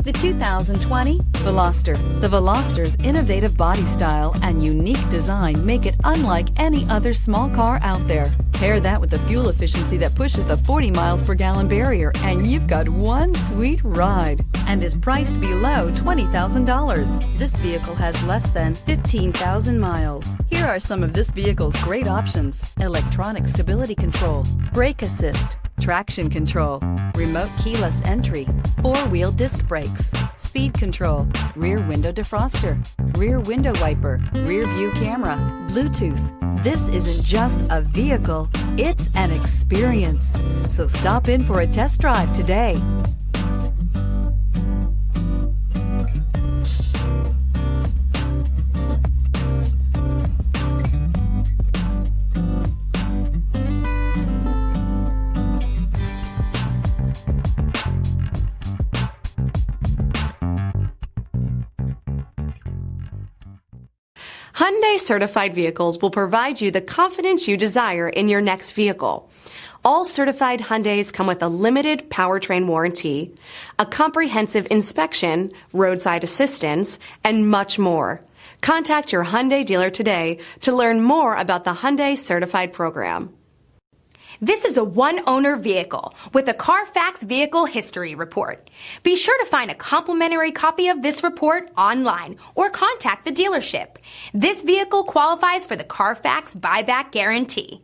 The 2020 Veloster. The Veloster's innovative body style and unique design make it unlike any other small car out there. Pair that with the fuel efficiency that pushes the 40 miles per gallon barrier, and you've got one sweet ride, and is priced below $20,000. This vehicle has less than 15,000 miles. Here are some of this vehicle's great options: electronic stability control, brake assist, traction control, remote keyless entry, four-wheel disc brakes, speed control, rear window defroster, rear window wiper, rear view camera, Bluetooth. This isn't just a vehicle, it's an experience. So stop in for a test drive today. Hyundai certified vehicles will provide you the confidence you desire in your next vehicle. All certified Hyundais come with a limited powertrain warranty, a comprehensive inspection, roadside assistance, and much more. Contact your Hyundai dealer today to learn more about the Hyundai certified program. This is a one-owner vehicle with a Carfax Vehicle History Report. Be sure to find a complimentary copy of this report online or contact the dealership. This vehicle qualifies for the Carfax Buyback Guarantee.